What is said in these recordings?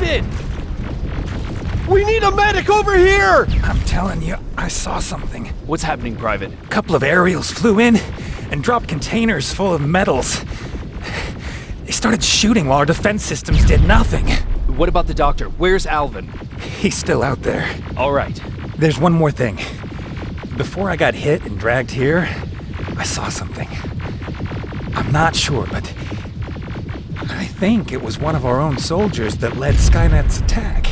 happened? We need a medic over here! I'm telling you, I saw something. What's happening, Private? A couple of aerials flew in and dropped containers full of metals. They started shooting while our defense systems did nothing. What about the doctor? Where's Alvin? He's still out there. All right. There's one more thing. Before I got hit and dragged here, I saw something. I'm not sure, but I think it was one of our own soldiers that led Skynet's attack.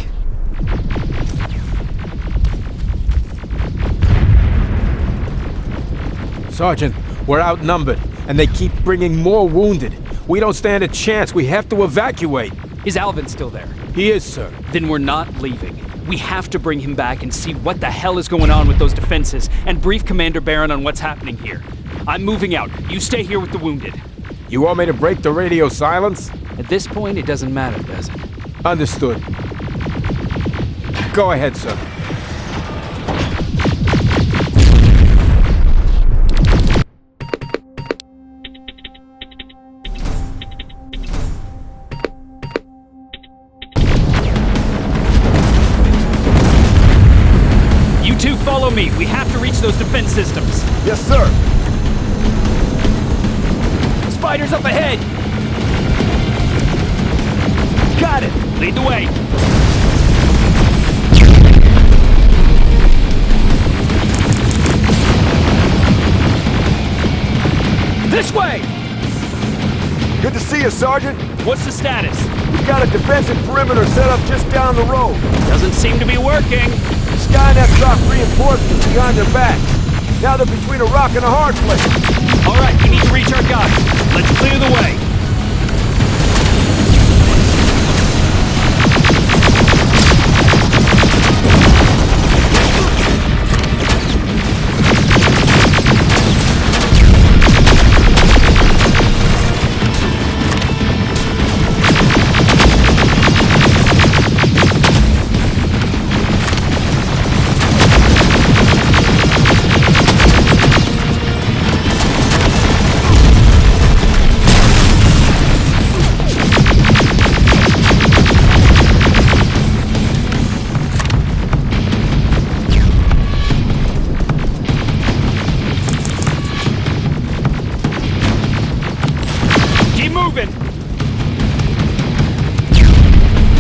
Sergeant, we're outnumbered, and they keep bringing more wounded. We don't stand a chance. We have to evacuate. Is Alvin still there? He is, sir. Then we're not leaving. We have to bring him back and see what the hell is going on with those defenses and brief Commander Barron on what's happening here. I'm moving out. You stay here with the wounded. You want me to break the radio silence? At this point, it doesn't matter, does it? Understood. Go ahead, sir. You two follow me. We have to reach those defense systems. Yes, sir. Spiders up ahead! Got it! Lead the way! This way! Good to see you, Sergeant. What's the status? We've got a defensive perimeter set up just down the road. Doesn't seem to be working. Skynet dropped reinforcements behind their backs. Now they're between a rock and a hard place. All right, we need to reach our guys. Let's clear the way.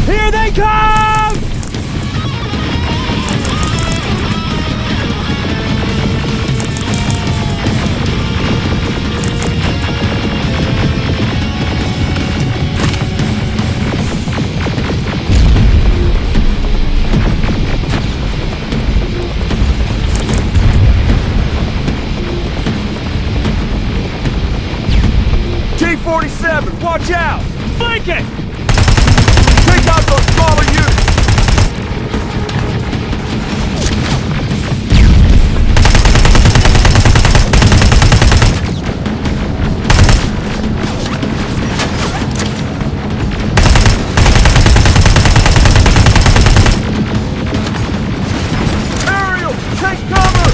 Here they come! T-47, watch out! Flank it! Take out those smaller units! Aerial, take cover!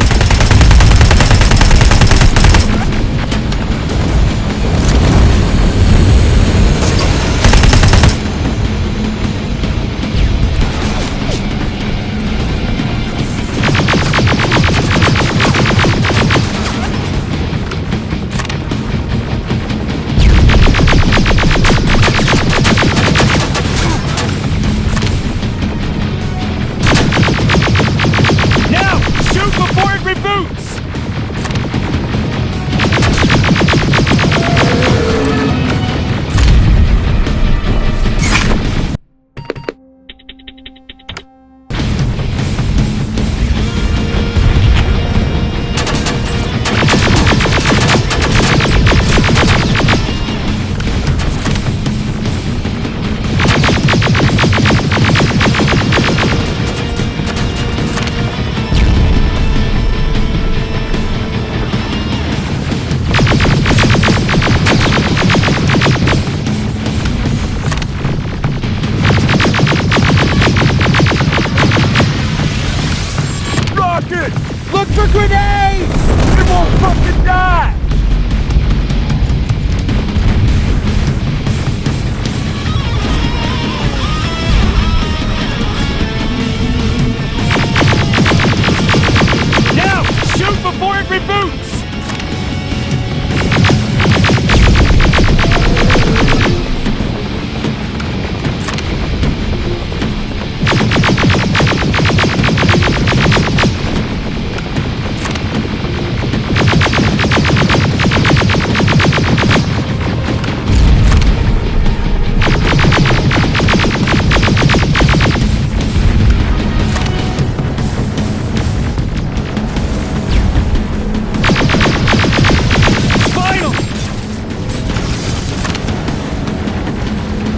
Look for grenades! It won't fucking die!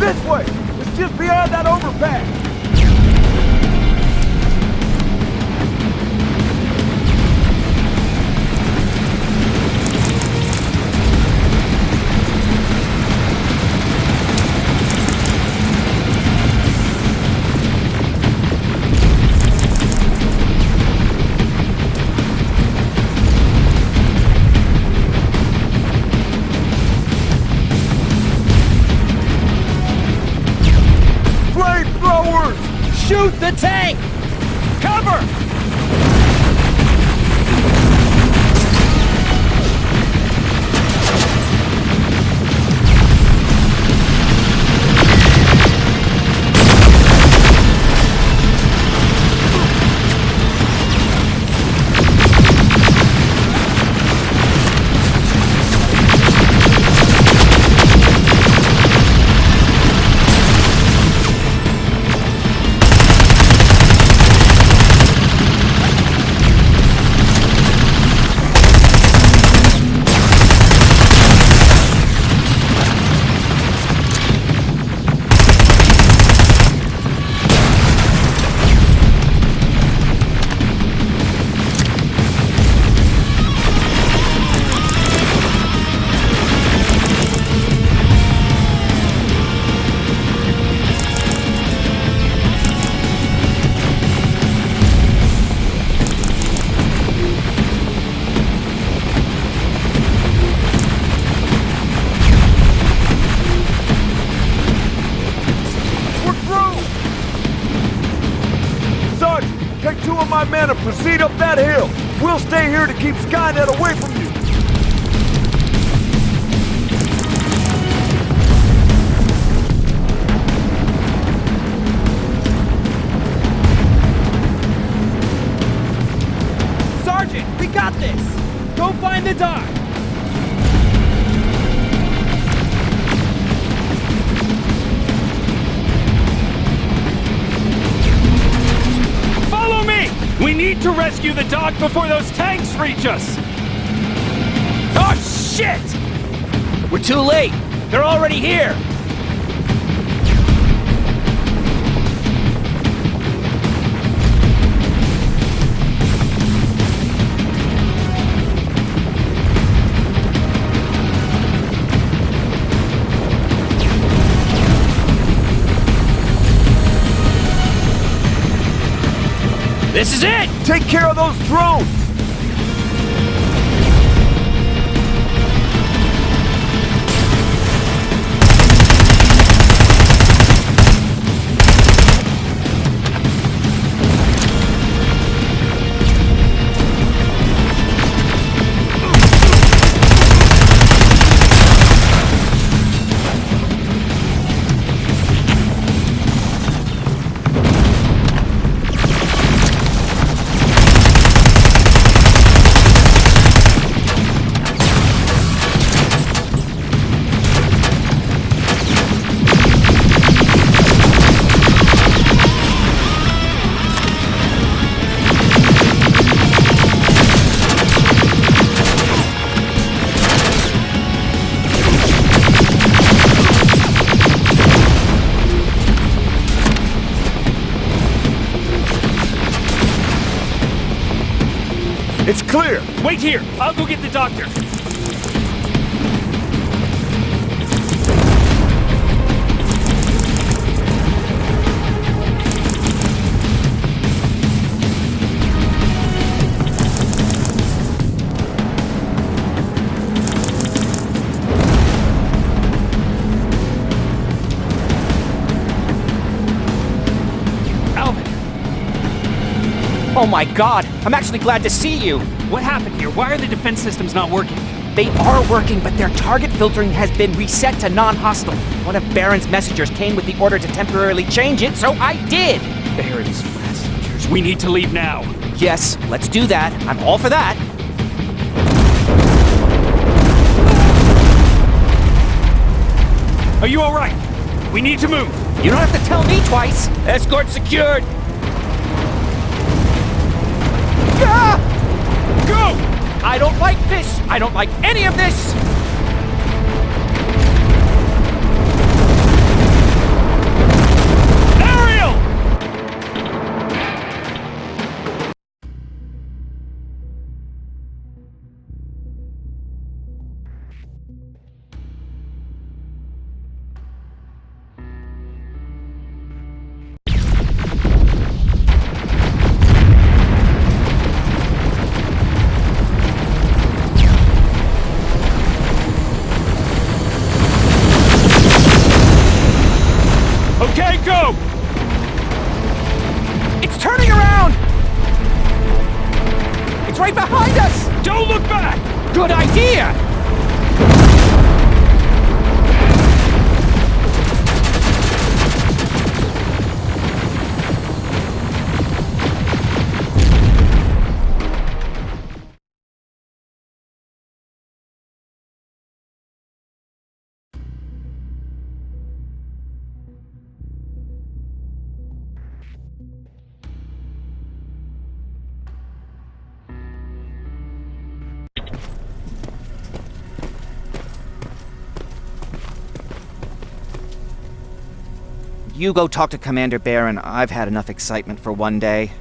This way! It's just beyond that overpass! Shoot the tank! Cover! Take 2 of my men and proceed up that hill. We'll stay here to keep Skynet away from you. Sergeant, we got this! Go find the dock! We need to rescue the dock before those tanks reach us! Oh, shit! We're too late! They're already here! This is it! Take care of those drones! It's clear! Wait here! I'll go get the doctor! Oh my god, I'm actually glad to see you! What happened here? Why are the defense systems not working? They are working, but their target filtering has been reset to non-hostile. One of Baron's messengers came with the order to temporarily change it, so I did! Baron's messengers. We need to leave now. Yes, let's do that. I'm all for that. Are you alright? We need to move. You don't have to tell me twice. Escort secured. Ah! Go! I don't like this! I don't like any of this! right behind us! Don't look back! Good idea! You go talk to Commander Barron. I've had enough excitement for one day.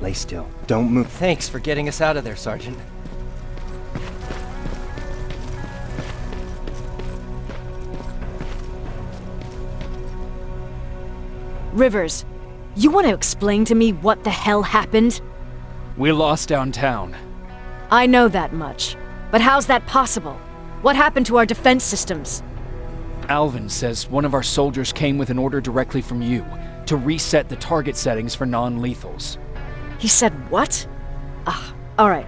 Lay still. Don't move. Thanks for getting us out of there, Sergeant. Rivers, you want to explain to me what the hell happened? We lost downtown. I know that much. But how's that possible? What happened to our defense systems? Alvin says one of our soldiers came with an order directly from you to reset the target settings for non-lethals. He said what? Alright.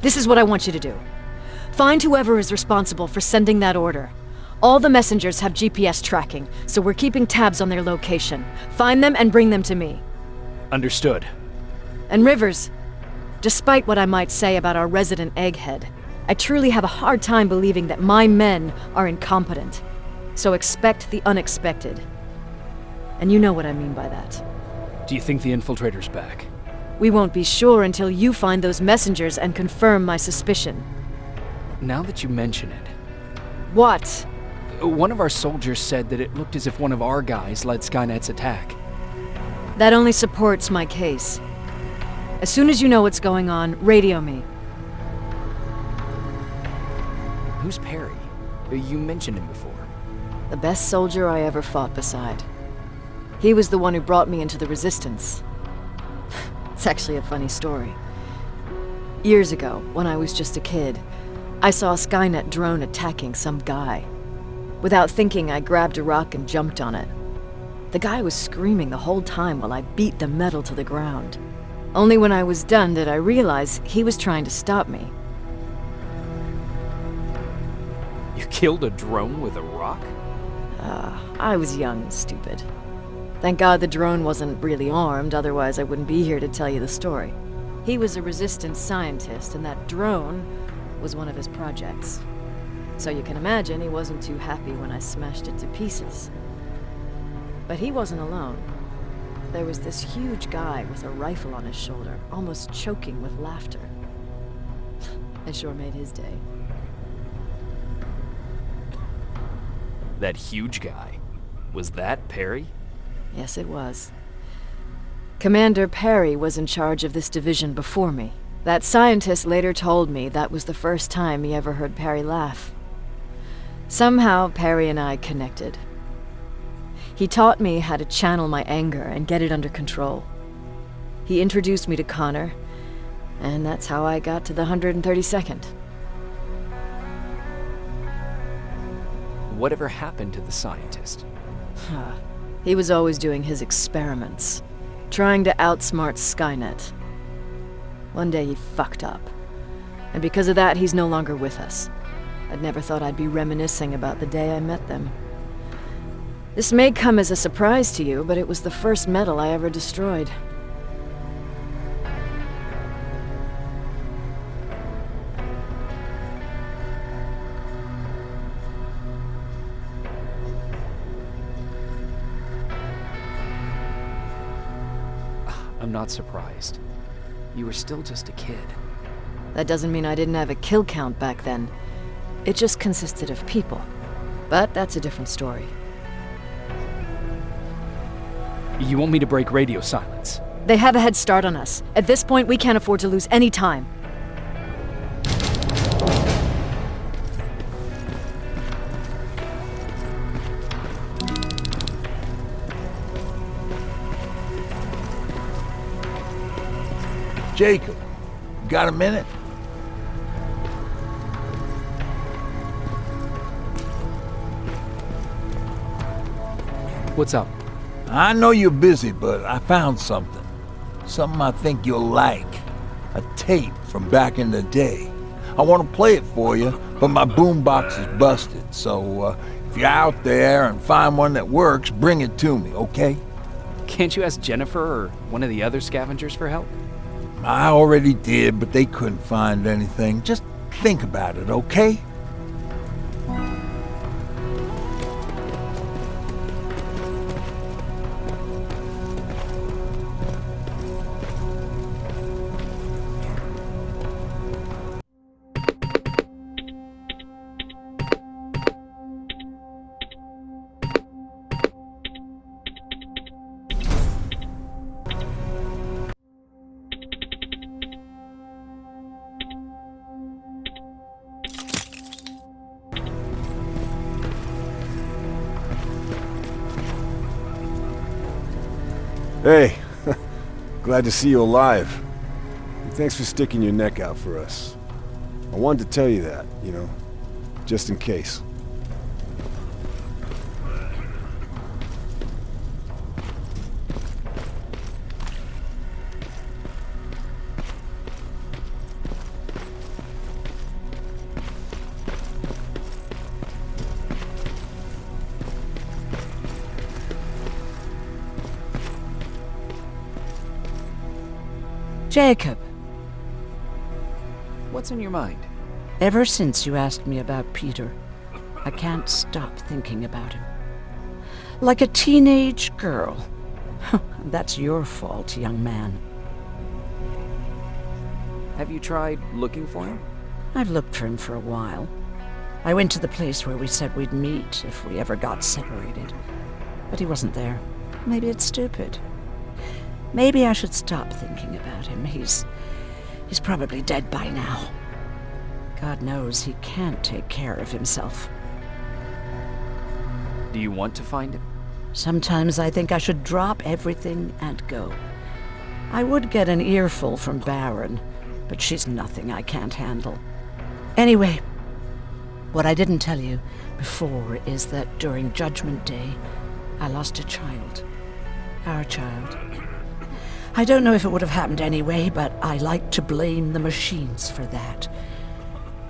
This is what I want you to do. Find whoever is responsible for sending that order. All the messengers have GPS tracking, so we're keeping tabs on their location. Find them and bring them to me. Understood. And Rivers, despite what I might say about our resident egghead, I truly have a hard time believing that my men are incompetent. So expect the unexpected. And you know what I mean by that. Do you think the infiltrator's back? We won't be sure until you find those messengers and confirm my suspicion. Now that you mention it, What? one of our soldiers said that it looked as if one of our guys led Skynet's attack. That only supports my case. As soon as you know what's going on, radio me. Who's Perry? You mentioned him before. The best soldier I ever fought beside. He was the one who brought me into the Resistance. It's actually a funny story. Years ago, when I was just a kid, I saw a Skynet drone attacking some guy. Without thinking, I grabbed a rock and jumped on it. The guy was screaming the whole time while I beat the metal to the ground. Only when I was done did I realize he was trying to stop me. You killed a drone with a rock? I was young and stupid. Thank God the drone wasn't really armed, otherwise I wouldn't be here to tell you the story. He was a resistance scientist, and that drone was one of his projects. So you can imagine he wasn't too happy when I smashed it to pieces. But he wasn't alone. There was this huge guy with a rifle on his shoulder, almost choking with laughter. I sure made his day. That huge guy. Was that Perry? Yes, it was. Commander Perry was in charge of this division before me. That scientist later told me that was the first time he ever heard Perry laugh. Somehow, Perry and I connected. He taught me how to channel my anger and get it under control. He introduced me to Connor, and that's how I got to the 132nd. Whatever happened to the scientist? He was always doing his experiments, trying to outsmart Skynet. One day he fucked up, and because of that, he's no longer with us. I'd never thought I'd be reminiscing about the day I met them. This may come as a surprise to you, but it was the first metal I ever destroyed. I'm not surprised. You were still just a kid. That doesn't mean I didn't have a kill count back then. It just consisted of people. But that's a different story. You want me to break radio silence? They have a head start on us. At this point, we can't afford to lose any time. Jacob, got a minute? What's up? I know you're busy, but I found something. Something I think you'll like. A tape from back in the day. I want to play it for you, but my boombox is busted, so if you're out there and find one that works, bring it to me, okay? Can't you ask Jennifer or one of the other scavengers for help? I already did, but they couldn't find anything. Just think about it, okay? Hey, glad to see you alive. And thanks for sticking your neck out for us. I wanted to tell you that, you know, just in case. Jacob, What's on your mind? ever since you asked me about Peter, I can't stop thinking about him. Like a teenage girl. That's your fault, young man. Have you tried looking for him? I've looked for him for a while. I went to the place where we said we'd meet if we ever got separated. But he wasn't there. Maybe it's stupid. Maybe I should stop thinking about him. He's probably dead by now. God knows he can't take care of himself. Do you want to find him? Sometimes I think I should drop everything and go. I would get an earful from Baron, but she's nothing I can't handle. Anyway, what I didn't tell you before is that during Judgment Day, I lost a child. Our child. I don't know if it would have happened anyway, but I like to blame the machines for that.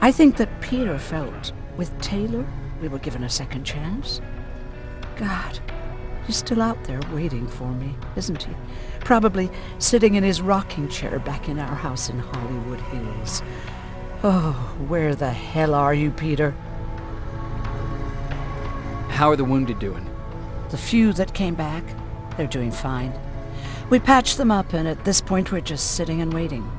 I think that Peter felt with Taylor we were given a second chance. God, he's still out there waiting for me, isn't he? Probably sitting in his rocking chair back in our house in Hollywood Hills. Oh, where the hell are you, Peter? How are the wounded doing? The few that came back, they're doing fine. We patched them up, and at this point we're just sitting and waiting.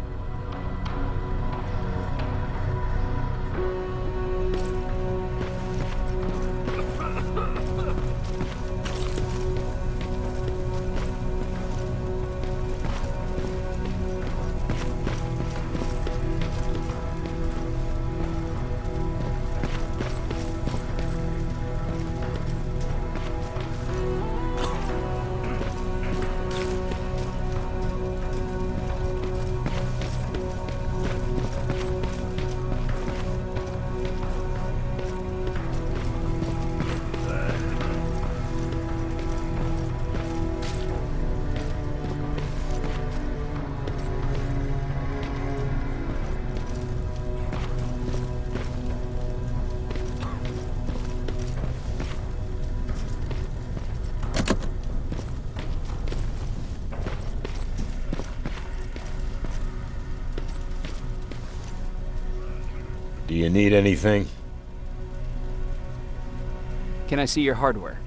Do you need anything? Can I see your hardware?